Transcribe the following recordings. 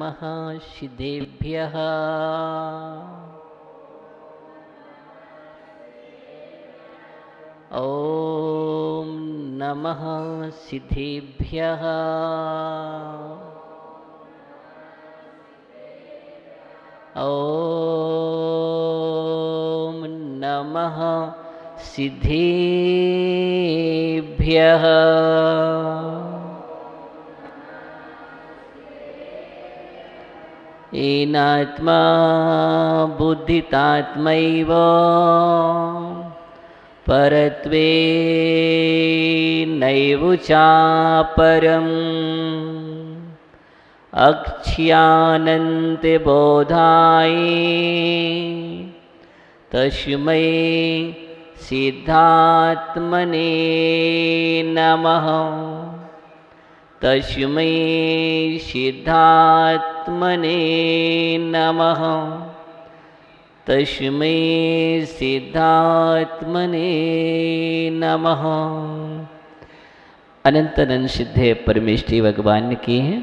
नमः सिद्धेभ्यः। ॐ नमः सिद्धेभ्यः। ॐ नमः सिद्धेभ्यः। येनात्मा बुद्धितात्मैव परत्वेनैव चापरम् अक्ष्यानन्ते बोधाय तस्मै सिद्धात्मने नमः। तस्मै सिद्धात्मने नमः। तस्मै सिद्धात्मने नमः। अनंत सिद्धे परमेष्टि भगवान की है।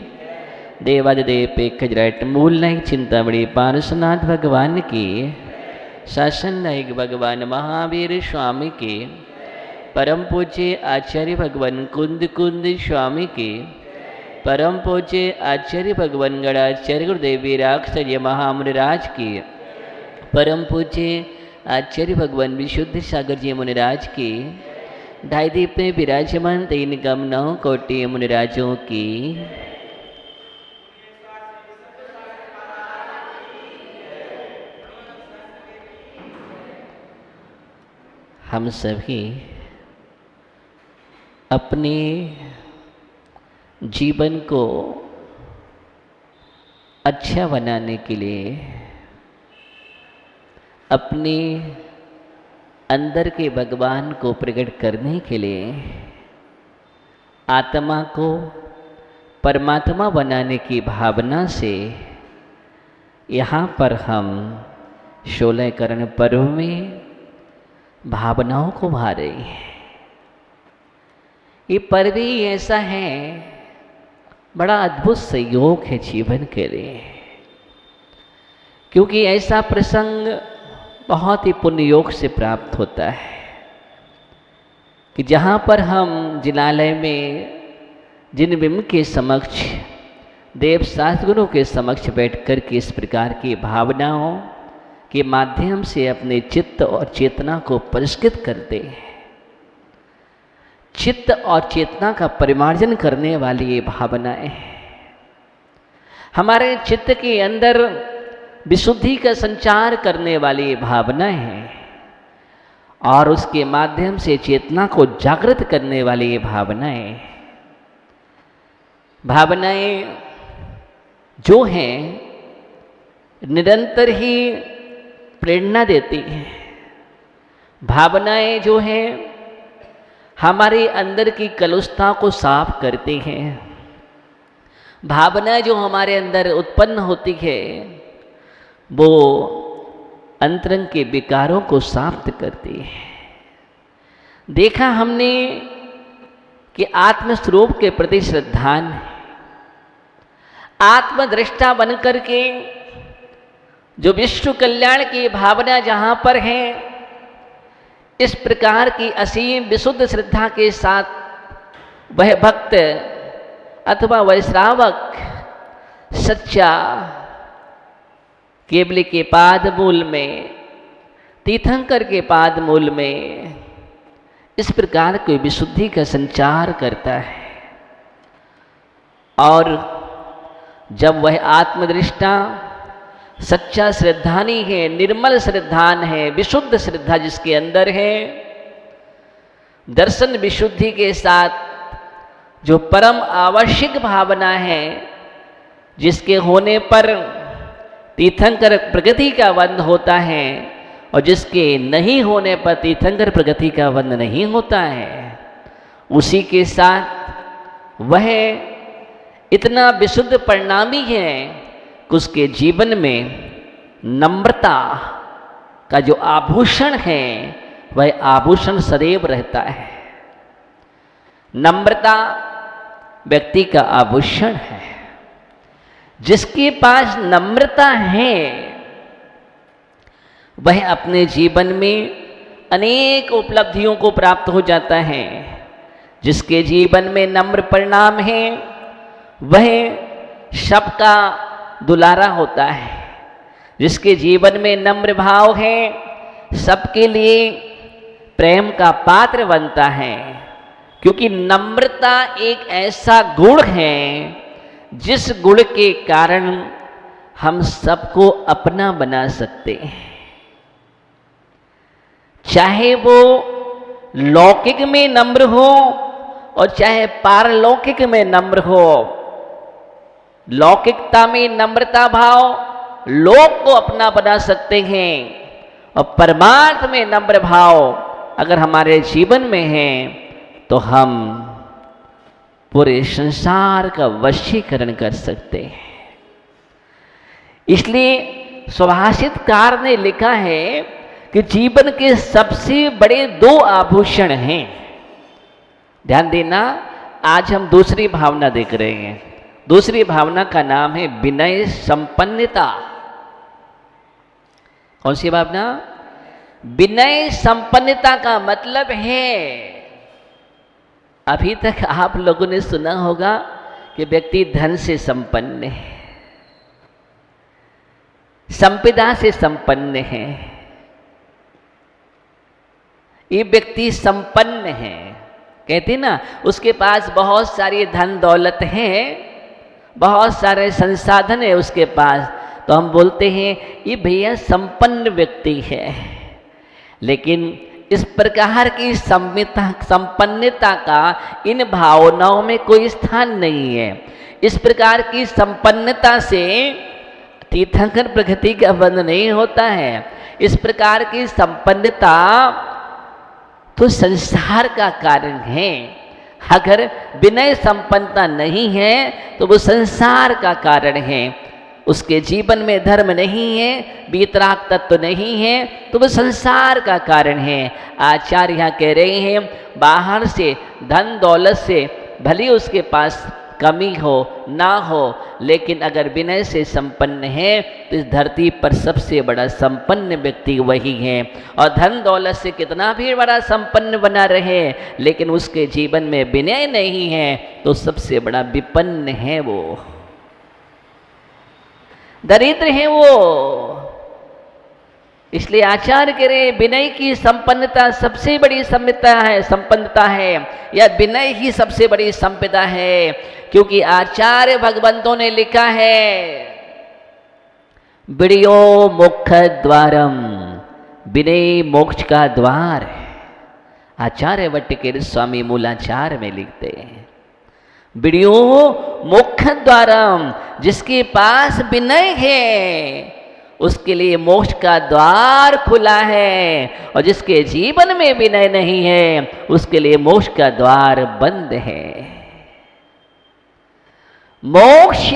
देवादिदेव पेखजराट मूल नायक चिंतामणि पार्श्वनाथ भगवान की। शासन नायक भगवान महावीर स्वामी के। परम पूज्य आचार्य भगवान कुंद कुंद स्वामी के। परम पूज्य आचार्य भगवान गणाचार्य गुरुदेव वीराक्षर्य महामुनिराज की। परम पूज्य आचार्य भगवान विशुद्ध सागर जी मुनिराज की। ढाई दीप में विराजमान 3 गम 9 कोटि मुनिराजों की। हम सभी अपने जीवन को अच्छा बनाने के लिए, अपने अंदर के भगवान को प्रकट करने के लिए, आत्मा को परमात्मा बनाने की भावना से यहाँ पर हम 16 करण पर्व में भावनाओं को भा रहे हैं। ये पर्व ही ऐसा है, बड़ा अद्भुत संयोग है जीवन के लिए, क्योंकि ऐसा प्रसंग बहुत ही पुण्य योग से प्राप्त होता है कि जहाँ पर हम जिनालय में जिन बिंब के समक्ष, देव शास्त्रगुरुओं के समक्ष बैठकर के इस प्रकार की भावनाओं के माध्यम से अपने चित्त और चेतना को परिष्कृत करते हैं। चित्त और चेतना का परिमार्जन करने वाली ये भावनाएं हमारे चित्त के अंदर विशुद्धि का संचार करने वाली भावनाएं हैं और उसके माध्यम से चेतना को जागृत करने वाली ये भावनाएं जो हैं निरंतर ही प्रेरणा देती हैं। भावनाएं जो हैं हमारे अंदर की कलुषता को साफ करती हैं। भावनाएं जो हमारे अंदर उत्पन्न होती है वो अंतरंग के विकारों को समाप्त करती है। देखा हमने कि आत्मस्वरूप के प्रति श्रद्धान आत्मदृष्टा बनकर के जो विश्व कल्याण की भावना जहाँ पर है, इस प्रकार की असीम विशुद्ध श्रद्धा के साथ वह भक्त अथवा वह श्रावक सच्चा केवल के पाद मूल में, तीर्थंकर के पाद मूल में इस प्रकार की विशुद्धि का संचार करता है। और जब वह आत्मदृष्टा सच्चा श्रद्धानी है, निर्मल श्रद्धान है, विशुद्ध श्रद्धा जिसके अंदर है, दर्शन विशुद्धि के साथ जो परम आवश्यक भावना है, जिसके होने पर तीर्थंकर प्रगति का बंध होता है और जिसके नहीं होने पर तीर्थंकर प्रगति का बंध नहीं होता है, उसी के साथ वह इतना विशुद्ध परिणामी है कि उसके जीवन में नम्रता का जो आभूषण है वह आभूषण सदैव रहता है। नम्रता व्यक्ति का आभूषण है। जिसके पास नम्रता है वह अपने जीवन में अनेक उपलब्धियों को प्राप्त हो जाता है। जिसके जीवन में नम्र परिणाम है वह सबका दुलारा होता है। जिसके जीवन में नम्र भाव है सबके लिए प्रेम का पात्र बनता है, क्योंकि नम्रता एक ऐसा गुण है जिस गुण के कारण हम सबको अपना बना सकते हैं। चाहे वो लौकिक में नम्र हो और चाहे पारलौकिक में नम्र हो। लौकिकता में नम्रता भाव लोक को अपना बना सकते हैं और परमार्थ में नम्र भाव अगर हमारे जीवन में है तो हम पूरे संसार का वशीकरण कर सकते हैं। इसलिए सुभाषितकार ने लिखा है कि जीवन के सबसे बड़े 2 आभूषण हैं। ध्यान देना, आज हम दूसरी भावना देख रहे हैं। दूसरी भावना का नाम है विनय संपन्नता। कौन सी भावना? विनय संपन्नता का मतलब है, अभी तक आप लोगों ने सुना होगा कि व्यक्ति धन से संपन्न है, संपदा से संपन्न है, ये व्यक्ति संपन्न है। कहते ना उसके पास बहुत सारी धन दौलत है, बहुत सारे संसाधन है उसके पास, तो हम बोलते हैं ये भैया संपन्न व्यक्ति है। लेकिन इस प्रकार की संपन्नता का इन भावनाओं में कोई स्थान नहीं है। इस प्रकार की संपन्नता से तीर्थंकर प्रगति का बंध नहीं होता है। इस प्रकार की संपन्नता तो संसार का कारण है। अगर विनय संपन्नता नहीं है तो वो संसार का कारण है। उसके जीवन में धर्म नहीं है, वीतराग तत्व नहीं है, तो वो संसार का कारण है। आचार्य यहाँ कह रहे हैं बाहर से धन दौलत से भले उसके पास कमी हो ना हो, लेकिन अगर विनय से संपन्न है तो इस धरती पर सबसे बड़ा संपन्न व्यक्ति वही है। और धन दौलत से कितना भी बड़ा संपन्न बना रहे, लेकिन उसके जीवन में विनय नहीं है तो सबसे बड़ा विपन्न है, वो दरिद्र है वो। इसलिए आचार्य कह रहे विनय की संपन्नता सबसे बड़ी संपन्नता है, या विनय ही सबसे बड़ी संपदा है। क्योंकि आचार्य भगवंतों ने लिखा है विनयो मोक्ष द्वारम, विनय मोक्ष का द्वार है। आचार्य वट्टिकेर स्वामी मूलाचार्य में लिखते हैं विनयो मोक्ष द्वारम, जिसके पास विनय है उसके लिए मोक्ष का द्वार खुला है, और जिसके जीवन में विनय नहीं है उसके लिए मोक्ष का द्वार बंद है। मोक्ष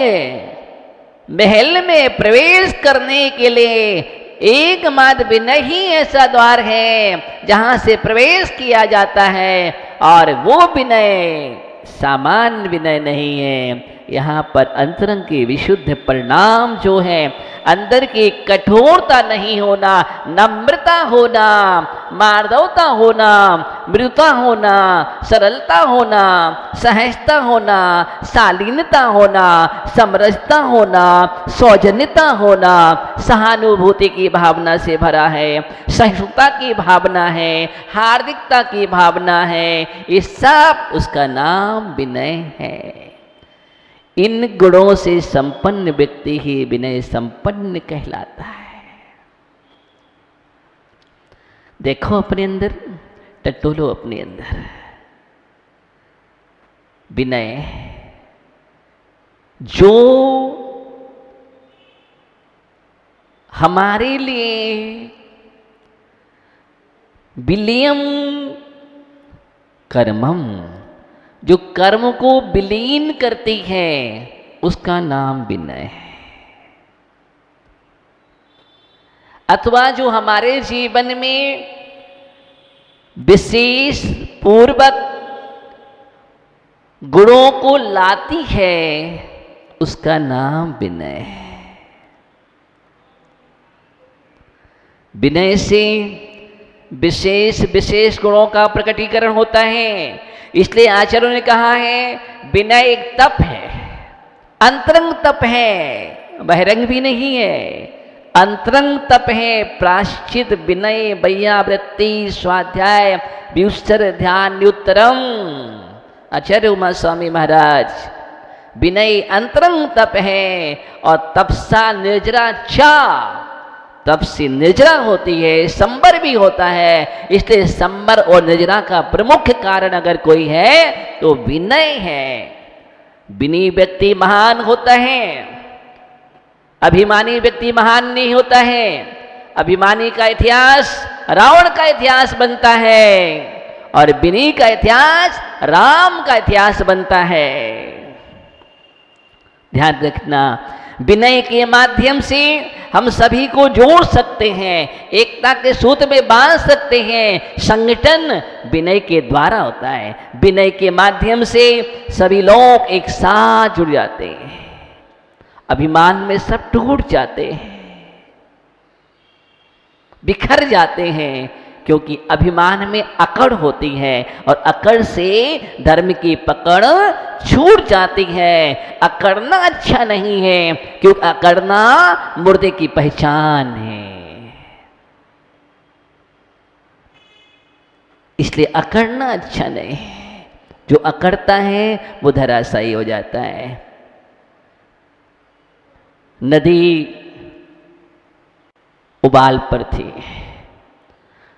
महल में प्रवेश करने के लिए एकमात्र विनय ही ऐसा द्वार है जहां से प्रवेश किया जाता है, और वो विनय सामान्य विनय नहीं है। यहाँ पर अंतरंग के विशुद्ध परिणाम जो है, अंदर की कठोरता नहीं होना, नम्रता होना, मार्दवता होना, मृदुता होना, सरलता होना, सहजता होना, शालीनता होना, समरसता होना, सौजन्यता होना, सहानुभूति की भावना से भरा है, सहिष्णुता की भावना है, हार्दिकता की भावना है, ये सब उसका नाम विनय है। इन गुणों से संपन्न व्यक्ति ही विनय संपन्न कहलाता है। देखो अपने अंदर, टटोलो अपने अंदर विनय, जो हमारे लिए विलियम कर्मम, जो कर्म को विलीन करती है उसका नाम विनय है। अथवा जो हमारे जीवन में विशेष पूर्वक गुणों को लाती है उसका नाम विनय है। विनय से विशेष विशेष गुणों का प्रकटीकरण होता है। इसलिए आचार्यों ने कहा है विनय एक तप है, अंतरंग तप है, बहिरंग भी नहीं है, अंतरंग तप है। प्राश्चित विनय वैयावृत्ति स्वाध्याय व्युत्तर ध्यान न्युत्तरम। आचार्य उमा स्वामी महाराज, विनय अंतरंग तप है और तपसा निर्जरा चा, तप से निर्जरा होती है, संबर भी होता है। इसलिए संबर और निर्जरा का प्रमुख कारण अगर कोई है तो विनय है। विनयी व्यक्ति महान होता है, अभिमानी व्यक्ति महान नहीं होता है। अभिमानी का इतिहास रावण का इतिहास बनता है और विनयी का इतिहास राम का इतिहास बनता है। ध्यान रखना, विनय के माध्यम से हम सभी को जोड़ सकते हैं, एकता के सूत्र में बांध सकते हैं। संगठन विनय के द्वारा होता है। विनय के माध्यम से सभी लोग एक साथ जुड़ जाते हैं, अभिमान में सब टूट जाते हैं, बिखर जाते हैं, क्योंकि अभिमान में अकड़ होती है और अकड़ से धर्म की पकड़ छूट जाती है। अकड़ना अच्छा नहीं है, क्योंकि अकड़ना मुर्दे की पहचान है। इसलिए अकड़ना अच्छा नहीं है। जो अकड़ता है वो धराशायी हो जाता है। नदी उबाल पर थी,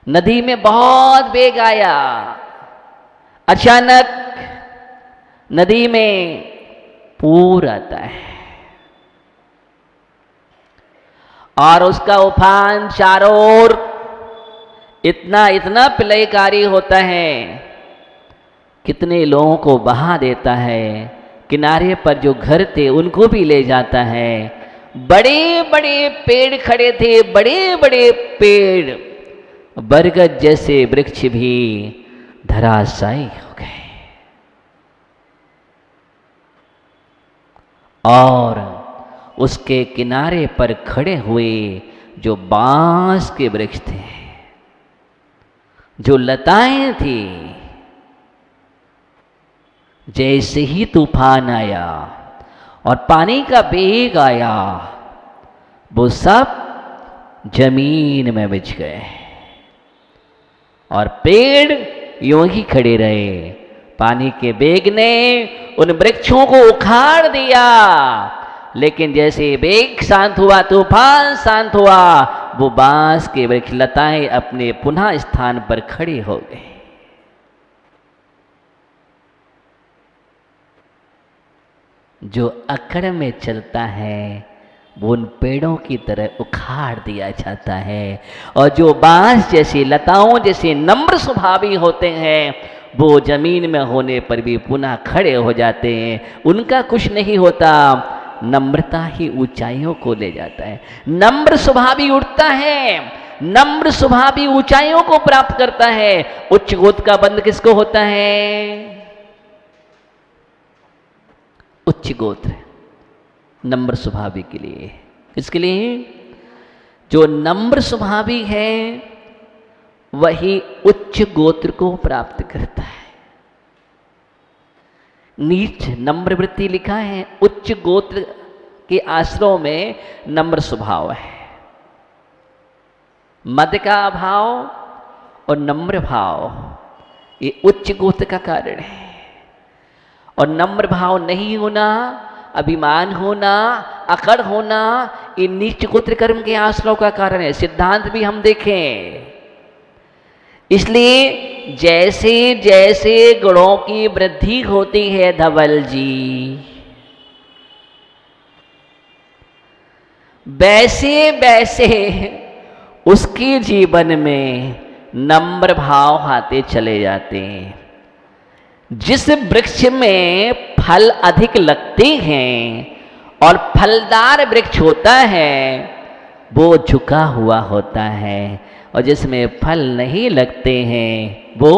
नदी में बहुत वेग आया, अचानक नदी में पूर आता है और उसका उफान चारों ओर इतना इतना प्रलयकारी होता है, कितने लोगों को बहा देता है। किनारे पर जो घर थे उनको भी ले जाता है। बड़े बड़े पेड़ खड़े थे, बड़े बड़े पेड़, बरगद जैसे वृक्ष भी धराशायी हो गए और उसके किनारे पर खड़े हुए जो बांस के वृक्ष थे, जो लताएं थी, जैसे ही तूफान आया और पानी का वेग आया, वो सब जमीन में बिछ गए और पेड़ यूं ही खड़े रहे। पानी के वेग ने उन वृक्षों को उखाड़ दिया, लेकिन जैसे वेग शांत हुआ, तूफान शांत हुआ, वो बांस के वृक्ष लताएं अपने पुनः स्थान पर खड़े हो गए। जो अकड़ में चलता है वो उन पेड़ों की तरह उखाड़ दिया जाता है, और जो बांस जैसी लताओं जैसे नम्र स्वभावी होते हैं वो जमीन में होने पर भी पुनः खड़े हो जाते हैं। उनका कुछ नहीं होता, नम्रता ही ऊंचाइयों को ले जाता है। नम्र स्वभावी उठता है, नम्र स्वभावी ऊंचाइयों को प्राप्त करता है। उच्च गोत्र का बंध किसको होता है? उच्च गोत्र नम्र स्वभावी के लिए। किसके लिए? जो नम्र स्वभावी है वही उच्च गोत्र को प्राप्त करता है। नीच नम्र वृत्ति लिखा है, उच्च गोत्र के आश्रयों में नम्र स्वभाव है। मद का अभाव और नम्र भाव ये उच्च गोत्र का कारण है। और नम्र भाव नहीं होना, अभिमान होना, अकड़ होना, ये नीच गोत्र कर्म के आश्रयों का कारण है। सिद्धांत भी हम देखें। इसलिए जैसे जैसे गुणों की वृद्धि होती है धवल जी, वैसे वैसे उसके जीवन में नम्र भाव आते चले जाते हैं। जिस वृक्ष में फल अधिक लगते हैं और फलदार वृक्ष होता है वो झुका हुआ होता है, और जिसमें फल नहीं लगते हैं वो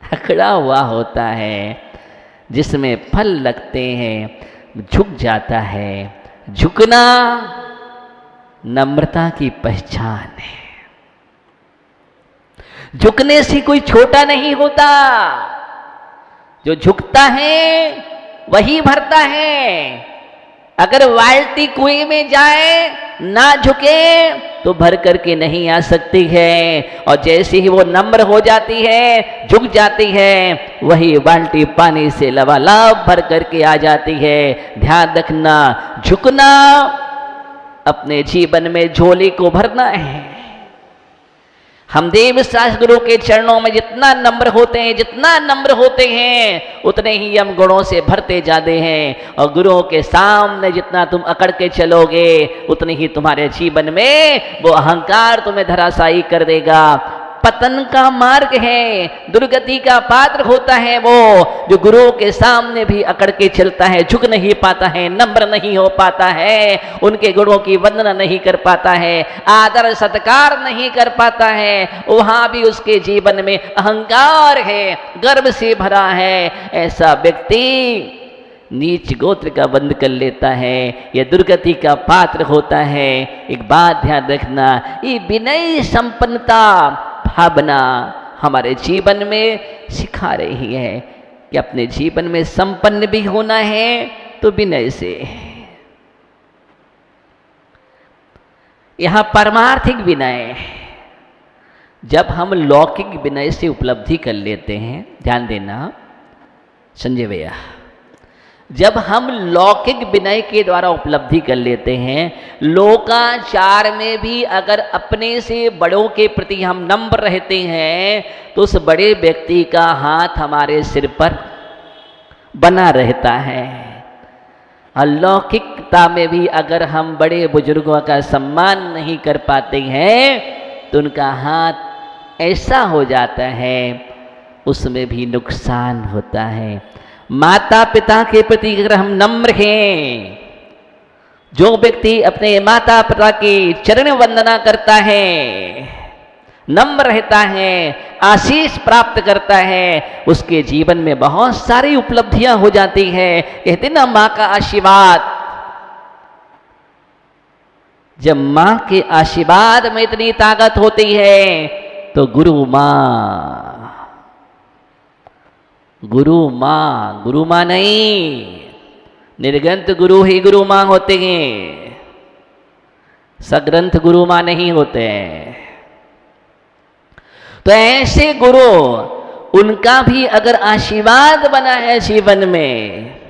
अकड़ा हुआ होता है। जिसमें फल लगते हैं झुक जाता है। झुकना नम्रता की पहचान है। झुकने से कोई छोटा नहीं होता। जो झुकता है वही भरता है। अगर बाल्टी कुएं में जाए ना झुके तो भर करके नहीं आ सकती है, और जैसे ही वो नम्र हो जाती है, झुक जाती है, वही बाल्टी पानी से लबालब भर करके आ जाती है। ध्यान रखना, झुकना अपने जीवन में झोली को भरना है। हम देव शास्त्र गुरु के चरणों में जितना नम्र होते हैं, जितना नम्र होते हैं, उतने ही हम गुणों से भरते जाते हैं। और गुरुओं के सामने जितना तुम अकड़ के चलोगे, उतने ही तुम्हारे जीवन में वो अहंकार तुम्हें धराशायी कर देगा। पतन का मार्ग है, दुर्गति का पात्र होता है वो जो गुरुओं के सामने भी अकड़ के चलता है, झुक नहीं पाता है, नम्र नहीं हो पाता है, उनके गुणों की वंदना नहीं कर पाता है, आदर सत्कार नहीं कर पाता है। वहां भी उसके जीवन में अहंकार है, गर्व से भरा है। ऐसा व्यक्ति नीच गोत्र का बंद कर लेता है, यह दुर्गति का पात्र होता है। एक बात ध्यान रखना, ये विनय संपन्नता भावना हमारे जीवन में सिखा रही है कि अपने जीवन में संपन्न भी होना है तो विनय से। यहां परमार्थिक विनय, जब हम लौकिक विनय से उपलब्धि कर लेते हैं, ध्यान देना संजय भैया, जब हम लौकिक विनय के द्वारा उपलब्धि कर लेते हैं, लोकाचार में भी अगर अपने से बड़ों के प्रति हम नम्र रहते हैं, तो उस बड़े व्यक्ति का हाथ हमारे सिर पर बना रहता है। अलौकिकता में भी अगर हम बड़े बुजुर्गों का सम्मान नहीं कर पाते हैं, तो उनका हाथ ऐसा हो जाता है, उसमें भी नुकसान होता है। माता पिता के प्रति अगर हम नम्र हैं, जो व्यक्ति अपने माता पिता की चरण वंदना करता है, नम्र रहता है, आशीष प्राप्त करता है, उसके जीवन में बहुत सारी उपलब्धियां हो जाती है। कहते ना, माँ का आशीर्वाद, जब माँ के आशीर्वाद में इतनी ताकत होती है, तो गुरु माँ नहीं, निर्ग्रंथ गुरु ही गुरु माँ होते हैं, सग्रंथ गुरु माँ नहीं होते हैं। तो ऐसे गुरु, उनका भी अगर आशीर्वाद बना है जीवन में,